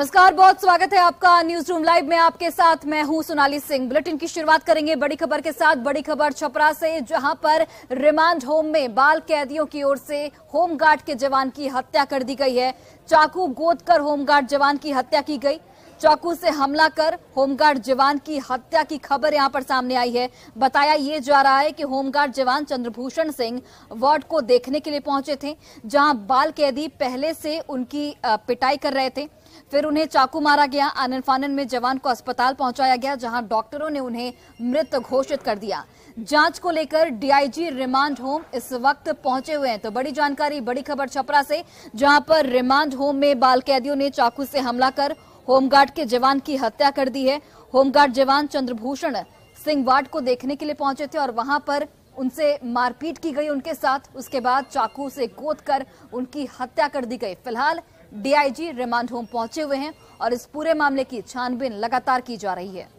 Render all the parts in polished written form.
नमस्कार, बहुत स्वागत है आपका न्यूज रूम लाइव में। आपके साथ मैं हूं सोनाली सिंह। बुलेटिन की शुरुआत करेंगे बड़ी खबर के साथ। बड़ी खबर छपरा से, जहां पर रिमांड होम में बाल कैदियों की ओर से होमगार्ड के जवान की हत्या कर दी गई है। चाकू गोद कर होमगार्ड जवान की हत्या की गई। चाकू से हमला कर होमगार्ड जवान की हत्या की खबर यहां पर सामने आई है। बताया ये जा रहा है कि होमगार्ड जवान चंद्रभूषण सिंह वार्ड को देखने के लिए पहुंचे थे, जहां बाल कैदी पहले से उनकी पिटाई कर रहे थे। फिर उन्हें चाकू मारा गया। आनन फानन में जवान को अस्पताल पहुंचाया गया, जहां डॉक्टरों ने उन्हें मृत घोषित कर दिया। जांच को लेकर डीआईजी रिमांड होम इस वक्त पहुंचे हुए हैं। तो बड़ी जानकारी, बड़ी खबर छपरा से, जहां पर रिमांड होम में बाल कैदियों ने चाकू से हमला कर होमगार्ड के जवान की हत्या कर दी है। होमगार्ड जवान चंद्रभूषण सिंह वार्ड को देखने के लिए पहुंचे थे और वहां पर उनसे मारपीट की गई उनके साथ। उसके बाद चाकू से गोद कर उनकी हत्या कर दी गई। फिलहाल डीआईजी रिमांड होम पहुंचे हुए हैं और इस पूरे मामले की छानबीन लगातार की जा रही है।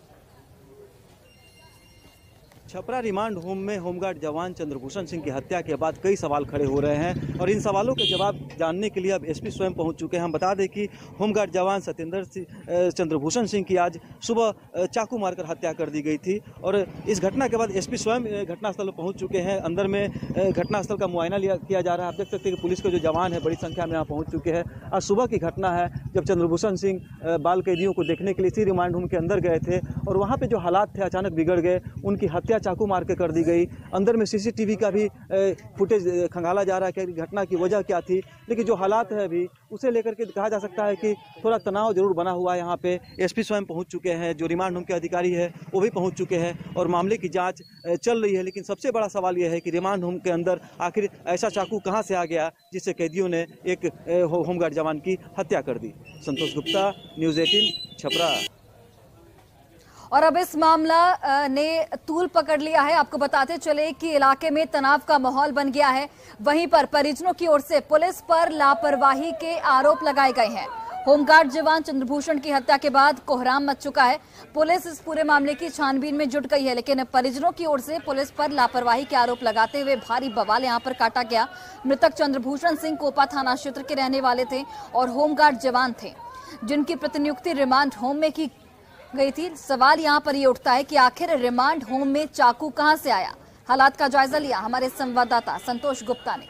छपरा रिमांड होम में होमगार्ड जवान चंद्रभूषण सिंह की हत्या के बाद कई सवाल खड़े हो रहे हैं और इन सवालों के जवाब जानने के लिए अब एसपी स्वयं पहुंच चुके हैं। हम बता दें कि होमगार्ड जवान चंद्रभूषण सिंह की आज सुबह चाकू मारकर हत्या कर दी गई थी और इस घटना के बाद एसपी स्वयं घटनास्थल पर पहुंच चुके हैं। अंदर में घटनास्थल का मुआयना किया जा रहा है। आप देख सकते हैं कि पुलिस के जो जवान है बड़ी संख्या में यहाँ पहुँच चुके हैं। आज सुबह की घटना है जब चंद्रभूषण सिंह बाल कैदियों को देखने के लिए इसी रिमांड होम के अंदर गए थे और वहाँ पर जो हालात थे अचानक बिगड़ गए। उनकी हत्या चाकू मार के कर दी गई। अंदर में सीसीटीवी का भी फुटेज खंगाला जा रहा है कि घटना की वजह क्या थी, लेकिन जो हालात है अभी उसे लेकर के कहा जा सकता है कि थोड़ा तनाव जरूर बना हुआ है। यहाँ पे एसपी स्वयं पहुंच चुके हैं, जो रिमांड होम के अधिकारी है वो भी पहुंच चुके हैं और मामले की जांच चल रही है। लेकिन सबसे बड़ा सवाल यह है कि रिमांड होम के अंदर आखिर ऐसा चाकू कहां से आ गया जिससे कैदियों ने एक होमगार्ड जवान की हत्या कर दी। संतोष गुप्ता, न्यूज़ 18 छपरा। और अब इस मामला ने तूल पकड़ लिया है। आपको बताते चले कि इलाके में तनाव का माहौल बन गया है। वहीं पर परिजनों की ओर से पुलिस पर लापरवाही के आरोप लगाए गए हैं। होमगार्ड जवान चंद्रभूषण की हत्या के बाद कोहराम मच चुका है। पुलिस इस पूरे मामले की छानबीन में जुट गई है, लेकिन परिजनों की ओर से पुलिस पर लापरवाही के आरोप लगाते हुए भारी बवाल यहां पर काटा गया। मृतक चंद्रभूषण सिंह कोपा थाना क्षेत्र के रहने वाले थे और होमगार्ड जवान थे, जिनकी प्रतिनियुक्ति रिमांड होम में की गई थी। सवाल यहां पर ये उठता है कि आखिर रिमांड होम में चाकू कहां से आया। हालात का जायजा लिया हमारे संवाददाता संतोष गुप्ता ने।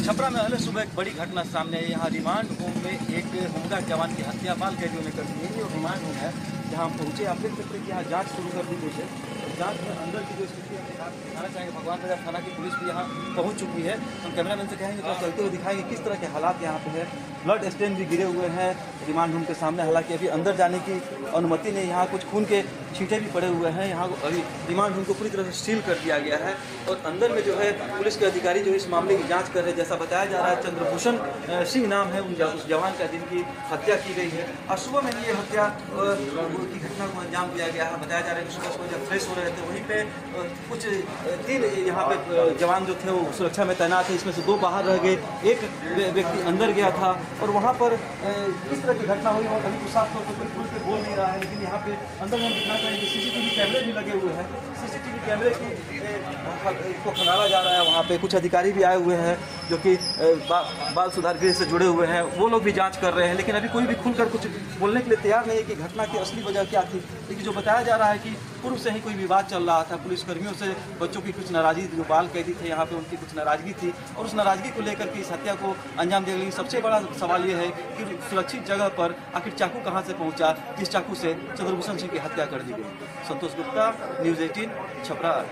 छपरा में पहले सुबह एक बड़ी घटना सामने आई। यहाँ रिमांड होम में एक होमगार्ड जवान की हत्या बाल कैदियों ने कर दी है। और रिमांड होम है जहाँ हम पहुंचे। आप देख सकते हैं कि यहाँ जांच शुरू कर दी गई है। जांच में अंदर की जो स्थिति है दिखाना चाहेंगे। भगवान बाजार थाना की पुलिस भी यहाँ पहुंच चुकी है। हम कैमरामैन से कहेंगे तो चलते हुए दिखाएंगे किस तरह के हालात यहाँ पे है। ब्लड स्टेन भी गिरे हुए हैं रिमांड होम के सामने। हालांकि अभी अंदर जाने की अनुमति नहीं। यहाँ कुछ खून के छींटे भी पड़े हुए हैं। यहाँ अभी रिमांड होम को पूरी तरह से सील कर दिया गया है और अंदर में जो है पुलिस के अधिकारी जो इस मामले की जाँच कर रहे हैं। जैसा बताया जा रहा है चंद्रभूषण सिंह नाम है उस जवान का जिनकी हत्या की गई है। और सुबह में ये हत्या की घटना को अंजाम दिया गया है। बताया जा रहा है कि सुबह जब फ्रेश हो रहे थे वहीं पे कुछ 3 यहाँ पे जवान जो थे वो सुरक्षा में तैनात थे। इसमें से 2 बाहर रह गए, एक व्यक्ति अंदर गया था और वहाँ पर किस तरह की घटना हुई और अभी तो साफ तौर पर खुल के बोल नहीं रहा है। लेकिन यहाँ पे अंदर में दिखना चाहिए कि सीसीटीवी कैमरे भी लगे हुए हैं। सीसीटीवी कैमरे को खंगाला जा रहा है। वहाँ पे कुछ अधिकारी भी आए हुए हैं जो कि बाल सुधार गृह से जुड़े हुए हैं। वो लोग भी जांच कर रहे हैं। लेकिन अभी कोई भी खुलकर कुछ बोलने के लिए तैयार नहीं है कि घटना की असली वजह क्या थी। लेकिन जो बताया जा रहा है कि पूर्व से ही कोई विवाद चल रहा था। पुलिसकर्मियों से बच्चों की कुछ नाराजगी, जो बाल कैदी थे यहाँ पे उनकी कुछ नाराजगी थी और उस नाराजगी को लेकर के इस हत्या को अंजाम दिया। लेकिन सबसे बड़ा सवाल ये है कि सुरक्षित जगह पर आखिर चाकू कहाँ से पहुँचा जिस चाकू से चंद्रभूषण सिंह की हत्या कर दी गई। संतोष गुप्ता, न्यूज़ 18 छपरा।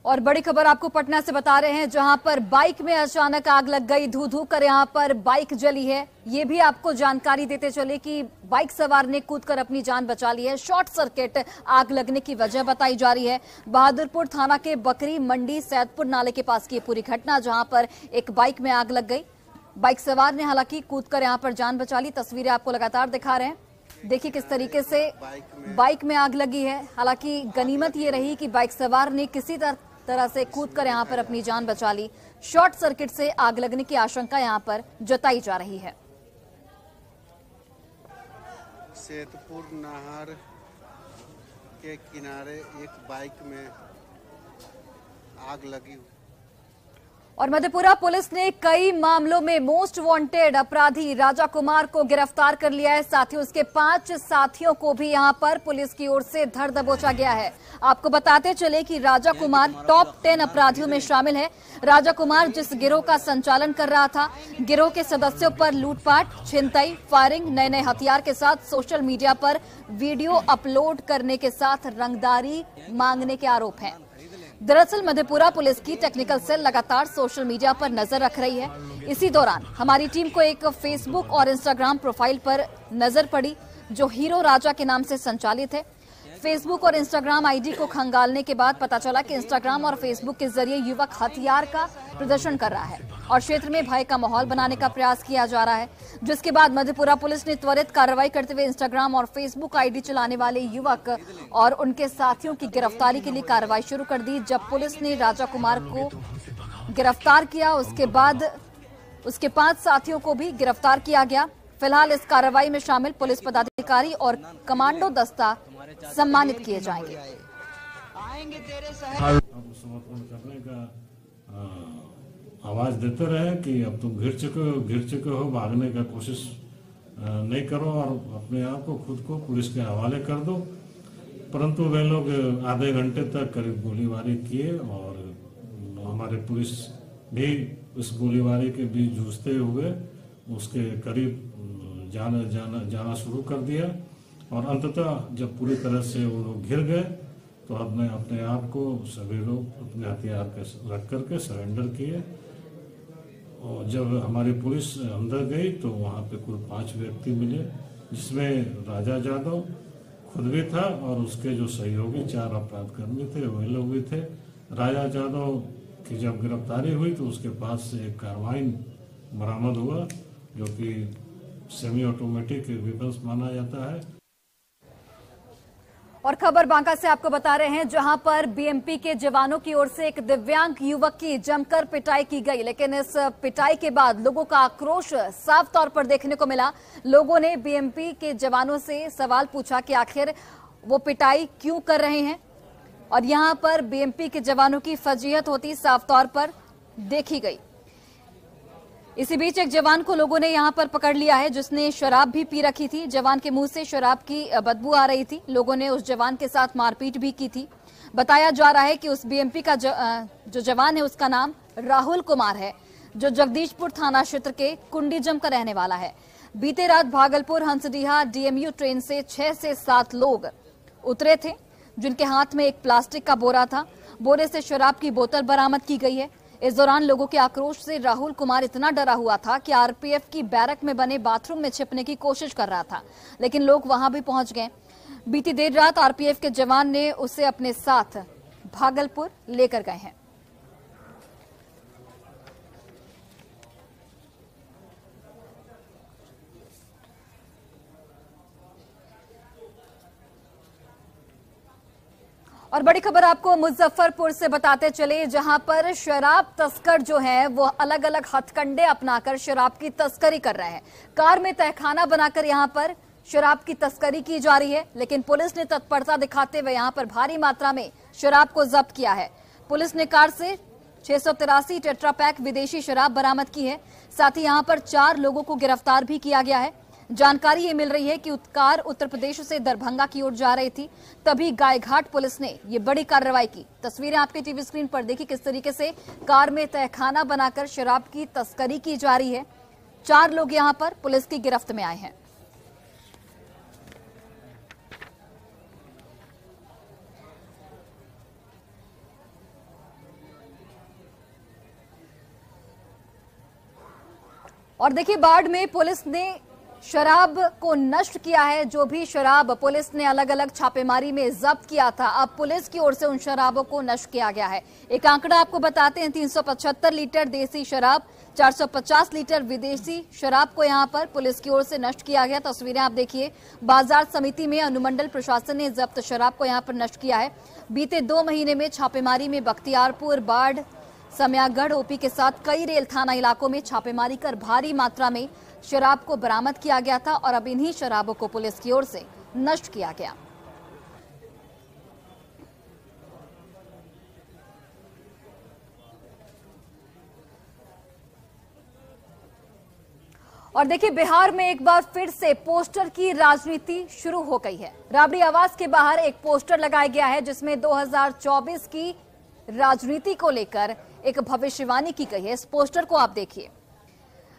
और बड़ी खबर आपको पटना से बता रहे हैं, जहां पर बाइक में अचानक आग लग गई। धू धू कर यहां पर बाइक जली है। ये भी आपको जानकारी देते चले कि बाइक सवार ने कूदकर अपनी जान बचा ली है। शॉर्ट सर्किट आग लगने की वजह बताई जा रही है। बहादुरपुर थाना के बकरी मंडी सैदपुर नाले के पास की पूरी घटना, जहां पर एक बाइक में आग लग गई। बाइक सवार ने हालांकि कूदकर यहां पर जान बचा ली। तस्वीरें आपको लगातार दिखा रहे हैं। देखिए किस तरीके से बाइक में आग लगी है। हालांकि गनीमत ये रही कि बाइक सवार ने किसी तरह से कूदकर यहां पर अपनी जान बचा ली। शॉर्ट सर्किट से आग लगने की आशंका यहां पर जताई जा रही है। सैदपुर नहर के किनारे एक बाइक में आग लगी और मधेपुरा पुलिस ने कई मामलों में मोस्ट वांटेड अपराधी राजा कुमार को गिरफ्तार कर लिया है। साथ ही उसके 5 साथियों को भी यहां पर पुलिस की ओर से धर दबोचा गया है। आपको बताते चले कि राजा कुमार टॉप 10 अपराधियों में शामिल है। राजा कुमार जिस गिरोह का संचालन कर रहा था, गिरोह के सदस्यों पर लूटपाट, छिनतई, फायरिंग, नए नए हथियार के साथ सोशल मीडिया पर वीडियो अपलोड करने के साथ रंगदारी मांगने के आरोप हैं। दरअसल मधेपुरा पुलिस की टेक्निकल सेल लगातार सोशल मीडिया पर नजर रख रही है। इसी दौरान हमारी टीम को एक फेसबुक और इंस्टाग्राम प्रोफाइल पर नजर पड़ी जो हीरो राजा के नाम से संचालित है। फेसबुक और इंस्टाग्राम आईडी को खंगालने के बाद पता चला कि इंस्टाग्राम और फेसबुक के जरिए युवक हथियार का प्रदर्शन कर रहा है और क्षेत्र में भय का माहौल बनाने का प्रयास किया जा रहा है, जिसके बाद मधेपुरा पुलिस ने त्वरित कार्रवाई करते हुए इंस्टाग्राम और फेसबुक आईडी चलाने वाले युवक और उनके साथियों की गिरफ्तारी के लिए कार्रवाई शुरू कर दी। जब पुलिस ने राजा कुमार को गिरफ्तार किया, उसके बाद उसके 5 साथियों को भी गिरफ्तार किया गया। फिलहाल इस कार्रवाई में शामिल पुलिस पदाधिकारी और कमांडो दस्ता सम्मानित किए जाएंगे। समर्पण करने का आवाज देते रहे कि अब तुम घिर चुके हो, भागने का कोशिश नहीं करो और अपने आप को खुद को पुलिस के हवाले कर दो। परंतु वे लोग आधे घंटे तक करीब गोलीबारी किए और हमारे पुलिस भी उस गोलीबारी के बीच जूझते हुए उसके करीब जाना शुरू कर दिया और अंततः जब पूरी तरह से वो लोग घिर गए तो हमने अपने आप को सभी लोग अपने हथियार रख करके सरेंडर किए। और जब हमारी पुलिस अंदर गई तो वहाँ पे कुल 5 व्यक्ति मिले, जिसमें राजा यादव खुद भी था और उसके जो सहयोगी 4 अपराधकर्मी थे वे लोग भी थे। राजा यादव की जब गिरफ्तारी हुई तो उसके पास से एक कार्बाइन बरामद हुआ जो कि सेमी ऑटोमेटिक वेपन्स माना जाता है। और खबर बांका से आपको बता रहे हैं, जहां पर बीएमपी के जवानों की ओर से एक दिव्यांग युवक की जमकर पिटाई की गई, लेकिन इस पिटाई के बाद लोगों का आक्रोश साफ तौर पर देखने को मिला। लोगों ने बीएमपी के जवानों से सवाल पूछा कि आखिर वो पिटाई क्यों कर रहे हैं और यहां पर बीएमपी के जवानों की फजीहत होती साफ तौर पर देखी गई। इसी बीच एक जवान को लोगों ने यहां पर पकड़ लिया है जिसने शराब भी पी रखी थी। जवान के मुंह से शराब की बदबू आ रही थी। लोगों ने उस जवान के साथ मारपीट भी की थी। बताया जा रहा है कि उस बीएमपी का जो जवान है उसका नाम राहुल कुमार है, जो जगदीशपुर थाना क्षेत्र के कुंडीजम का रहने वाला है। बीते रात भागलपुर हंसडीहा डीएमयू ट्रेन से 6 से 7 लोग उतरे थे, जिनके हाथ में एक प्लास्टिक का बोरा था। बोरे से शराब की बोतल बरामद की गई है। इस दौरान लोगों के आक्रोश से राहुल कुमार इतना डरा हुआ था कि आरपीएफ की बैरक में बने बाथरूम में छिपने की कोशिश कर रहा था, लेकिन लोग वहां भी पहुंच गए। बीती देर रात आरपीएफ के जवान ने उसे अपने साथ भागलपुर लेकर गए हैं। और बड़ी खबर आपको मुजफ्फरपुर से बताते चले, जहां पर शराब तस्कर जो है वो अलग अलग हथकंडे अपनाकर शराब की तस्करी कर रहे हैं। कार में तहखाना बनाकर यहां पर शराब की तस्करी की जा रही है, लेकिन पुलिस ने तत्परता दिखाते हुए यहां पर भारी मात्रा में शराब को जब्त किया है। पुलिस ने कार से 683 टेट्रापैक विदेशी शराब बरामद की है। साथ ही यहां पर 4 लोगों को गिरफ्तार भी किया गया है। जानकारी ये मिल रही है कि कार उत्तर प्रदेश से दरभंगा की ओर जा रही थी, तभी गायघाट पुलिस ने ये बड़ी कार्रवाई की। तस्वीरें आपके टीवी स्क्रीन पर देखिए किस तरीके से कार में तहखाना बनाकर शराब की तस्करी की जा रही है। 4 लोग यहां पर पुलिस की गिरफ्त में आए हैं। और देखिए, बाढ़ में पुलिस ने शराब को नष्ट किया है। जो भी शराब पुलिस ने अलग अलग छापेमारी में जब्त किया था, अब पुलिस की ओर से उन शराबों को नष्ट किया गया है। एक आंकड़ा आपको बताते हैं, 375 लीटर देसी शराब, 450 लीटर विदेशी शराब को यहां पर पुलिस की ओर से नष्ट किया गया। तस्वीरें आप देखिए, बाजार समिति में अनुमंडल प्रशासन ने जब्त शराब को यहां पर नष्ट किया है। बीते 2 महीने में छापेमारी में बख्तियारपुर, बाढ़, समयागढ़, ओपी के साथ कई रेल थाना इलाकों में छापेमारी कर भारी मात्रा में शराब को बरामद किया गया था और अब इन्हीं शराबों को पुलिस की ओर से नष्ट किया गया। और देखिए, बिहार में एक बार फिर से पोस्टर की राजनीति शुरू हो गई है। राबड़ी आवास के बाहर एक पोस्टर लगाया गया है जिसमें 2024 की राजनीति को लेकर एक भविष्यवाणी की गई है। इस पोस्टर को आप देखिए।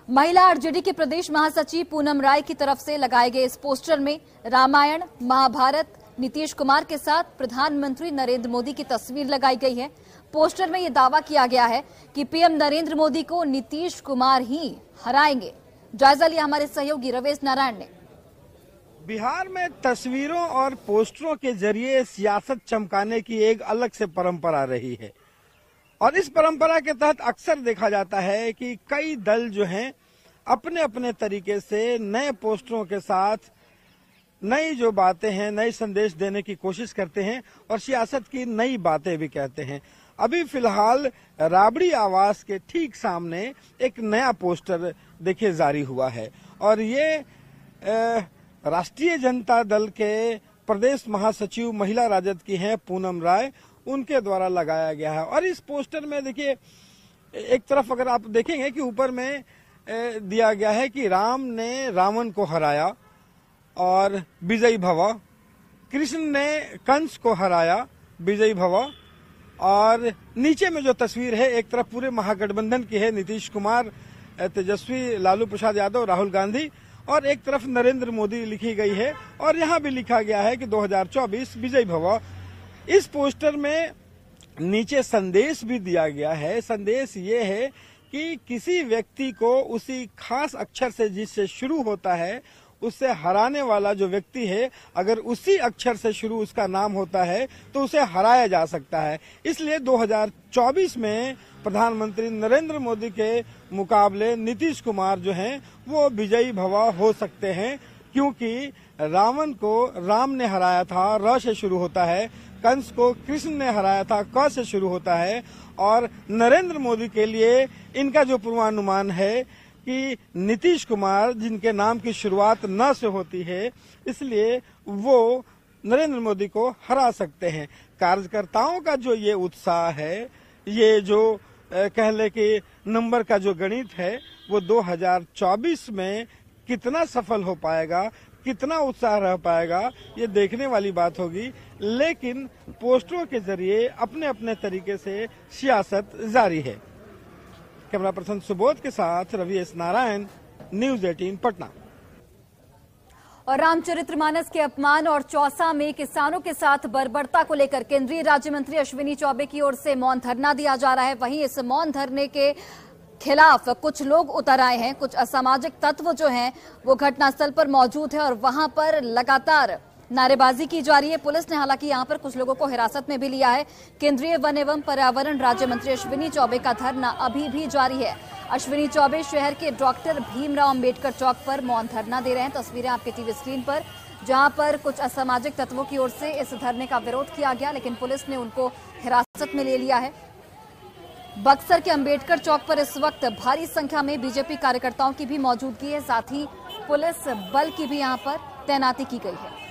महिला आरजेडी के प्रदेश महासचिव पूनम राय की तरफ से लगाए गए इस पोस्टर में रामायण, महाभारत, नीतीश कुमार के साथ प्रधानमंत्री नरेंद्र मोदी की तस्वीर लगाई गई है। पोस्टर में यह दावा किया गया है कि पीएम नरेंद्र मोदी को नीतीश कुमार ही हराएंगे। जायजा लिया हमारे सहयोगी रवेश नारायण ने। बिहार में तस्वीरों और पोस्टरों के जरिए सियासत चमकाने की एक अलग से परंपरा रही है और इस परंपरा के तहत अक्सर देखा जाता है कि कई दल जो हैं अपने अपने तरीके से नए पोस्टरों के साथ नई जो बातें हैं, नए संदेश देने की कोशिश करते हैं और सियासत की नई बातें भी कहते हैं। अभी फिलहाल राबड़ी आवास के ठीक सामने एक नया पोस्टर देखिए जारी हुआ है और ये राष्ट्रीय जनता दल के प्रदेश महासचिव महिला राजद की हैं पूनम राय, उनके द्वारा लगाया गया है। और इस पोस्टर में देखिए एक तरफ अगर आप देखेंगे कि ऊपर में दिया गया है कि राम ने रावण को हराया और विजयी भव, कृष्ण ने कंस को हराया विजयी भव, और नीचे में जो तस्वीर है एक तरफ पूरे महागठबंधन की है, नीतीश कुमार, तेजस्वी, लालू प्रसाद यादव, राहुल गांधी, और एक तरफ नरेंद्र मोदी लिखी गई है और यहाँ भी लिखा गया है कि 2024 विजयी भव। इस पोस्टर में नीचे संदेश भी दिया गया है। संदेश ये है कि किसी व्यक्ति को उसी खास अक्षर से जिससे शुरू होता है उससे हराने वाला जो व्यक्ति है, अगर उसी अक्षर से शुरू उसका नाम होता है तो उसे हराया जा सकता है। इसलिए 2024 में प्रधानमंत्री नरेंद्र मोदी के मुकाबले नीतीश कुमार जो हैं वो विजयी भव हो सकते हैं, क्योंकि रावण को राम ने हराया था, र से शुरू होता है, कंस को कृष्ण ने हराया था, क से शुरू होता है, और नरेंद्र मोदी के लिए इनका जो पूर्वानुमान है कि नीतीश कुमार जिनके नाम की शुरुआत न से होती है, इसलिए वो नरेंद्र मोदी को हरा सकते हैं। कार्यकर्ताओं का जो ये उत्साह है, ये जो कह ले कि नंबर का जो गणित है, वो 2024 में कितना सफल हो पाएगा, कितना उत्साह रह पाएगा, ये देखने वाली बात होगी। लेकिन पोस्टरों के जरिए अपने अपने तरीके से सियासत जारी है। कैमरा पर्सन सुबोध के साथ रवेश नारायण, न्यूज़ 18 पटना। और रामचरितमानस के अपमान और चौसा में किसानों के साथ बर्बरता को लेकर केंद्रीय राज्य मंत्री अश्विनी चौबे की ओर से मौन धरना दिया जा रहा है। वहीं इस मौन धरने के खिलाफ कुछ लोग उतर आए हैं। कुछ असामाजिक तत्व जो हैं वो घटनास्थल पर मौजूद है और वहां पर लगातार नारेबाजी की जा रही है। पुलिस ने हालांकि यहां पर कुछ लोगों को हिरासत में भी लिया है। केंद्रीय वन एवं पर्यावरण राज्य मंत्री अश्विनी चौबे का धरना अभी भी जारी है। अश्विनी चौबे शहर के डॉक्टर भीमराव अंबेडकर चौक पर मौन धरना दे रहे हैं। तस्वीरें आपके टीवी स्क्रीन पर, जहां पर कुछ असामाजिक तत्वों की ओर से इस धरने का विरोध किया गया, लेकिन पुलिस ने उनको हिरासत में ले लिया है। बक्सर के अंबेडकर चौक पर इस वक्त भारी संख्या में बीजेपी कार्यकर्ताओं की भी मौजूदगी है। साथ ही पुलिस बल की भी यहां पर तैनाती की गई है।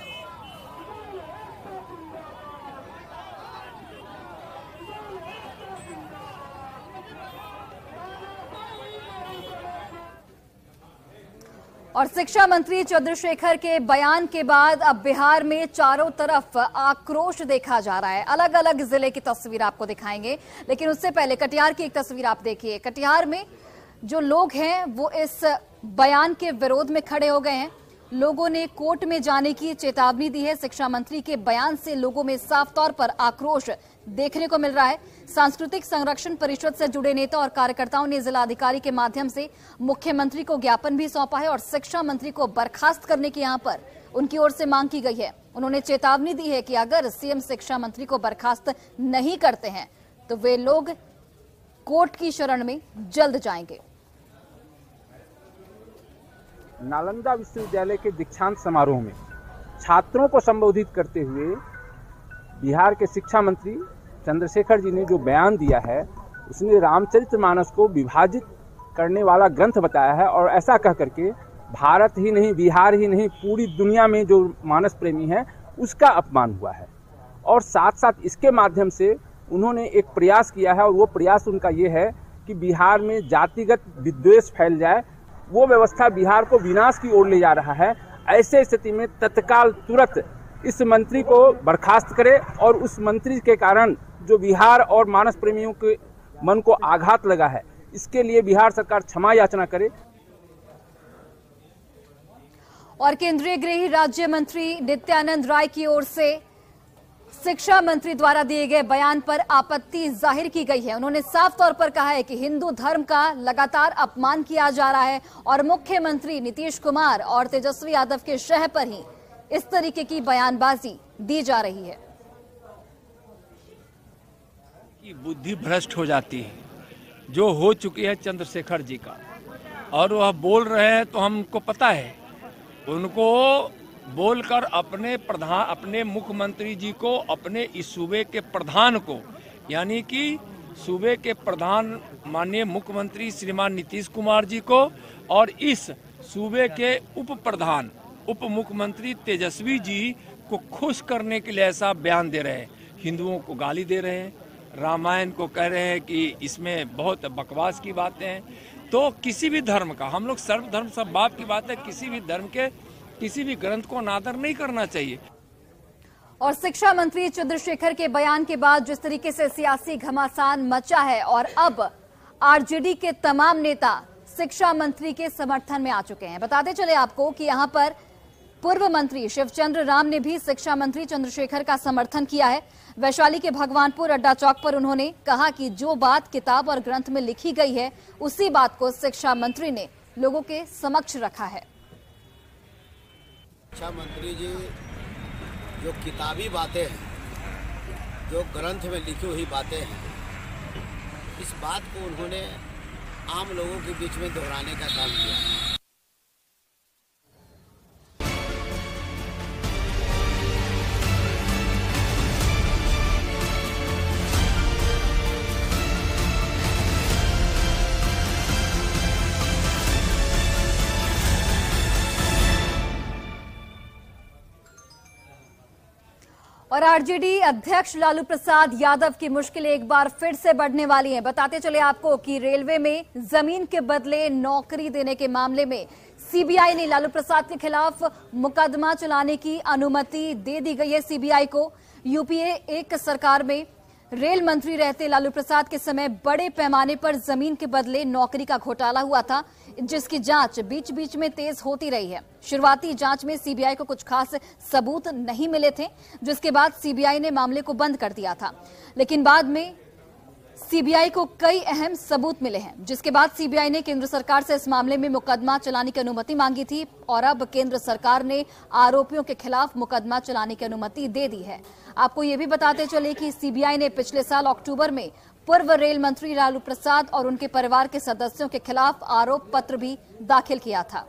और शिक्षा मंत्री चंद्रशेखर के बयान के बाद अब बिहार में चारों तरफ आक्रोश देखा जा रहा है। अलग अलग जिले की तस्वीर आपको दिखाएंगे, लेकिन उससे पहले कटिहार की एक तस्वीर आप देखिए। कटिहार में जो लोग हैं वो इस बयान के विरोध में खड़े हो गए हैं। लोगों ने कोर्ट में जाने की चेतावनी दी है। शिक्षा मंत्री के बयान से लोगों में साफ तौर पर आक्रोश देखने को मिल रहा है। सांस्कृतिक संरक्षण परिषद से जुड़े नेता और कार्यकर्ताओं ने जिलाधिकारी के माध्यम से मुख्यमंत्री को ज्ञापन भी सौंपा है और शिक्षा मंत्री को बर्खास्त करने की यहां पर उनकी ओर से मांग की गई है। उन्होंने चेतावनी दी है कि अगर सीएम शिक्षा मंत्री को बर्खास्त नहीं करते हैं तो वे लोग कोर्ट की शरण में जल्द जाएंगे। नालंदा विश्वविद्यालय के दीक्षांत समारोह में छात्रों को संबोधित करते हुए बिहार के शिक्षा मंत्री चंद्रशेखर जी ने जो बयान दिया है, उसने रामचरितमानस को विभाजित करने वाला ग्रंथ बताया है और ऐसा कह करके भारत ही नहीं, बिहार ही नहीं, पूरी दुनिया में जो मानस प्रेमी है उसका अपमान हुआ है। और साथ साथ इसके माध्यम से उन्होंने एक प्रयास किया है और वो प्रयास उनका ये है कि बिहार में जातिगत विद्वेष फैल जाए वो व्यवस्था बिहार को विनाश की ओर ले जा रहा है। ऐसे स्थिति में तत्काल तुरंत इस मंत्री को बर्खास्त करे और उस मंत्री के कारण जो बिहार और मानस प्रेमियों के मन को आघात लगा है, इसके लिए बिहार सरकार क्षमा याचना करे। और केंद्रीय गृह राज्य मंत्री नित्यानंद राय की ओर से शिक्षा मंत्री द्वारा दिए गए बयान पर आपत्ति जाहिर की गई है। उन्होंने साफ तौर पर कहा है कि हिंदू धर्म का लगातार अपमान किया जा रहा है और मुख्यमंत्री नीतीश कुमार और तेजस्वी यादव के शह पर ही इस तरीके की बयानबाजी दी जा रही है। की बुद्धि भ्रष्ट हो जाती है, जो हो चुकी है चंद्रशेखर जी का, और वह बोल रहे हैं तो हमको पता है, उनको बोलकर अपने मुख्यमंत्री जी को, अपने इस सूबे के प्रधान को, यानी कि सूबे के प्रधान माननीय मुख्यमंत्री श्रीमान नीतीश कुमार जी को और इस सूबे के उप मुख्यमंत्री तेजस्वी जी को खुश करने के लिए ऐसा बयान दे रहे हैं। हिंदुओं को गाली दे रहे हैं, रामायण को कह रहे हैं कि इसमें बहुत बकवास की बातें हैं। तो किसी भी धर्म का, हम लोग सर्वधर्म सब बाप की बात है, किसी भी धर्म के किसी भी ग्रंथ को अनादर नहीं करना चाहिए। और शिक्षा मंत्री चंद्रशेखर के बयान के बाद जिस तरीके से सियासी घमासान मचा है और अब आरजेडी के तमाम नेता शिक्षा मंत्री के समर्थन में आ चुके हैं। बताते चले आपको कि यहां पर पूर्व मंत्री शिवचंद्र राम ने भी शिक्षा मंत्री चंद्रशेखर का समर्थन किया है। वैशाली के भगवानपुर अड्डा चौक पर उन्होंने कहा कि जो बात किताब और ग्रंथ में लिखी गई है, उसी बात को शिक्षा मंत्री ने लोगों के समक्ष रखा है। शिक्षा मंत्री जी जो किताबी बातें हैं, जो ग्रंथ में लिखी हुई बातें हैं, इस बात को उन्होंने आम लोगों के बीच में दोहराने का काम किया। और आरजेडी अध्यक्ष लालू प्रसाद यादव की मुश्किलें एक बार फिर से बढ़ने वाली हैं। बताते चले आपको कि रेलवे में जमीन के बदले नौकरी देने के मामले में सीबीआई ने लालू प्रसाद के खिलाफ मुकदमा चलाने की अनुमति दे दी गई है। सीबीआई को यूपीए एक सरकार में रेल मंत्री रहते लालू प्रसाद के समय बड़े पैमाने पर जमीन के बदले नौकरी का घोटाला हुआ था, जिसकी जांच बीच बीच में तेज होती रही है। शुरुआती जांच में सीबीआई को कुछ खास सबूत नहीं मिले थे, जिसके बाद सीबीआई ने मामले को बंद कर दिया था। लेकिन बाद में सीबीआई को कई अहम सबूत मिले हैं, जिसके बाद सीबीआई ने केंद्र सरकार से इस मामले में मुकदमा चलाने की अनुमति मांगी थी और अब केंद्र सरकार ने आरोपियों के खिलाफ मुकदमा चलाने की अनुमति दे दी है। आपको ये भी बताते चले कि सीबीआई ने पिछले साल अक्टूबर में पूर्व रेल मंत्री लालू प्रसाद और उनके परिवार के सदस्यों के खिलाफ आरोप पत्र भी दाखिल किया था।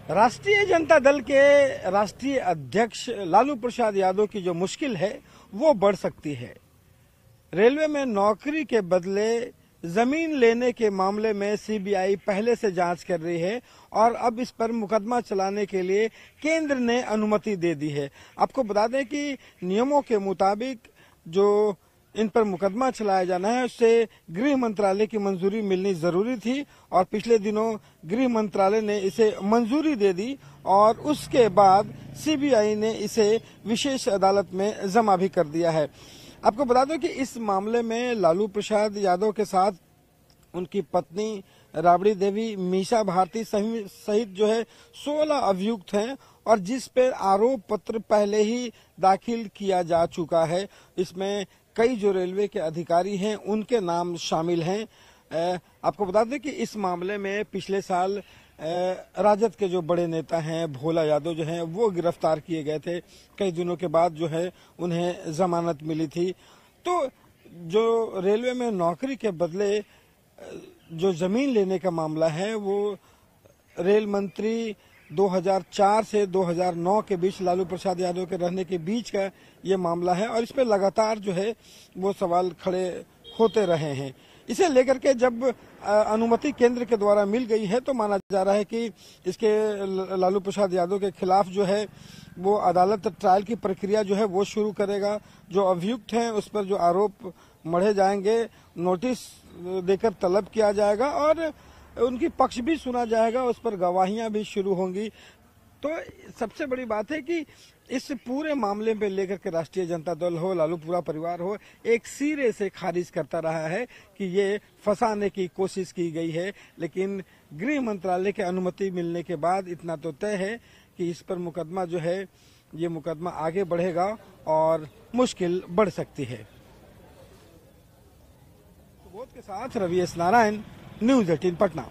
राष्ट्रीय जनता दल के राष्ट्रीय अध्यक्ष लालू प्रसाद यादव की जो मुश्किल है वो बढ़ सकती है। रेलवे में नौकरी के बदले जमीन लेने के मामले में सीबीआई पहले से जांच कर रही है और अब इस पर मुकदमा चलाने के लिए केंद्र ने अनुमति दे दी है। आपको बता दें कि नियमों के मुताबिक जो इन पर मुकदमा चलाया जाना है उससे गृह मंत्रालय की मंजूरी मिलनी जरूरी थी और पिछले दिनों गृह मंत्रालय ने इसे मंजूरी दे दी और उसके बाद सीबीआई ने इसे विशेष अदालत में जमा भी कर दिया है। आपको बता दो कि इस मामले में लालू प्रसाद यादव के साथ उनकी पत्नी राबड़ी देवी, मीसा भारती सहित जो है 16 अभियुक्त हैं और जिस पर आरोप पत्र पहले ही दाखिल किया जा चुका है। इसमें कई जो रेलवे के अधिकारी हैं उनके नाम शामिल हैं। आपको बता दें कि इस मामले में पिछले साल राजद के जो बड़े नेता हैं भोला यादव जो हैं वो गिरफ्तार किए गए थे। कई दिनों के बाद जो है उन्हें जमानत मिली थी। तो जो रेलवे में नौकरी के बदले जो जमीन लेने का मामला है वो रेल मंत्री 2004 से 2009 के बीच लालू प्रसाद यादव के रहने के बीच का ये मामला है और इस पर लगातार जो है वो सवाल खड़े होते रहे हैं। इसे लेकर के जब अनुमति केंद्र के द्वारा मिल गई है तो माना जा रहा है कि इसके लालू प्रसाद यादव के खिलाफ जो है वो अदालत ट्रायल की प्रक्रिया जो है वो शुरू करेगा। जो अभियुक्त हैं उस पर जो आरोप मढ़े जाएंगे, नोटिस देकर तलब किया जाएगा और उनकी पक्ष भी सुना जाएगा, उस पर गवाहियां भी शुरू होंगी। तो सबसे बड़ी बात है कि इस पूरे मामले पे लेकर के राष्ट्रीय जनता दल हो, लालू पूरा परिवार हो, एक सिरे से खारिज करता रहा है कि ये फंसाने की कोशिश की गई है। लेकिन गृह मंत्रालय की अनुमति मिलने के बाद इतना तो तय है कि इस पर मुकदमा जो है, ये मुकदमा आगे बढ़ेगा और मुश्किल बढ़ सकती है। सुबोध के साथ रवि एस नारायण, न्यूज़ 18 पटना।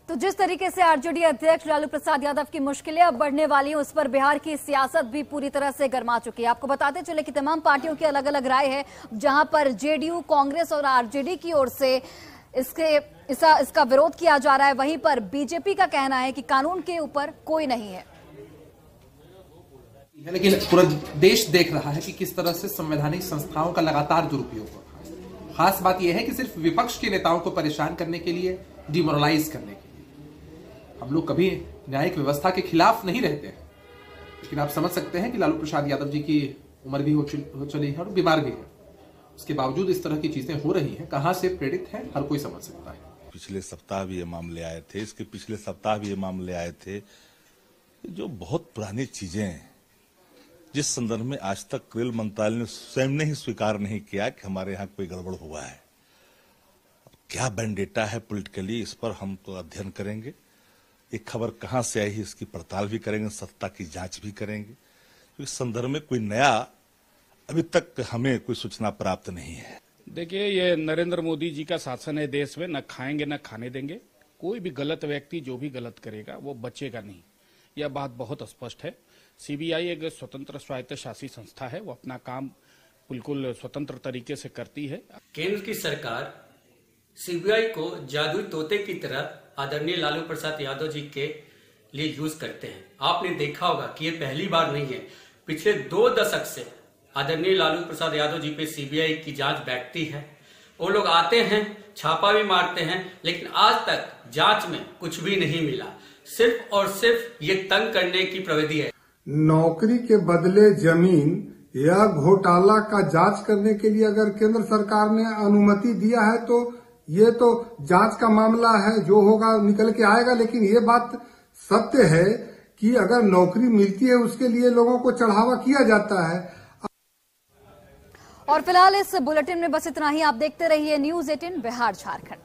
तो जिस तरीके से आरजेडी अध्यक्ष लालू प्रसाद यादव की मुश्किलें अब बढ़ने वाली हैं, उस पर बिहार की सियासत भी पूरी तरह से गर्मा चुकी है। आपको बताते चले कि तमाम पार्टियों की अलग अलग राय है, जहां पर जेडीयू, कांग्रेस और आरजेडी की ओर से इसका विरोध किया जा रहा है। वहीं पर बीजेपी का कहना है कि कानून के ऊपर कोई नहीं है। लेकिन पूरा देश देख रहा है कि किस तरह से संवैधानिक संस्थाओं का लगातार दुरुपयोग हो रहा है। खास बात यह है कि सिर्फ विपक्ष के नेताओं को परेशान करने के लिए, डिमोरलाइज करने के लिए। हम लोग कभी न्यायिक व्यवस्था के खिलाफ नहीं रहते हैं, लेकिन आप समझ सकते हैं कि लालू प्रसाद यादव जी की उम्र भी हो चली है और बीमार भी है। उसके बावजूद इस तरह की चीजें हो रही हैं, कहां से प्रेरित है हर कोई समझ सकता है। पिछले सप्ताह भी ये मामले आए थे, इसके पिछले सप्ताह भी ये मामले आए थे, जो बहुत पुरानी चीजें हैं, जिस संदर्भ में आज तक रेल मंत्रालय ने स्वयं ने ही स्वीकार नहीं किया कि हमारे यहाँ कोई गड़बड़ हुआ है। क्या वेंडेटा है पॉलिटिकली, इस पर हम तो अध्ययन करेंगे। ये खबर कहां से आई है इसकी पड़ताल भी करेंगे, सत्ता की जांच भी करेंगे। इस संदर्भ में कोई नया अभी तक हमें कोई सूचना प्राप्त नहीं है। देखिए, ये नरेंद्र मोदी जी का शासन है देश में, न खाएंगे न खाने देंगे। कोई भी गलत व्यक्ति जो भी गलत करेगा वो बचेगा नहीं, यह बात बहुत स्पष्ट है। सीबीआई एक स्वतंत्र स्वायत्त शासी संस्था है, वो अपना काम बिल्कुल स्वतंत्र तरीके से करती है। केंद्र की सरकार सीबीआई को जादुई तोते की तरह आदरणीय लालू प्रसाद यादव जी के लिए यूज करते हैं। आपने देखा होगा कि ये पहली बार नहीं है, पिछले 2 दशक से आदरणीय लालू प्रसाद यादव जी पे सीबीआई की जांच बैठती है। वो लोग आते हैं, छापा भी मारते हैं, लेकिन आज तक जांच में कुछ भी नहीं मिला। सिर्फ और सिर्फ ये तंग करने की प्रविधि है। नौकरी के बदले जमीन या घोटाला का जांच करने के लिए अगर केंद्र सरकार ने अनुमति दिया है तो ये तो जांच का मामला है, जो होगा निकल के आएगा। लेकिन ये बात सत्य है कि अगर नौकरी मिलती है उसके लिए लोगों को चढ़ावा किया जाता है। और फिलहाल इस बुलेटिन में बस इतना ही। आप देखते रहिए न्यूज़ 18 बिहार झारखंड।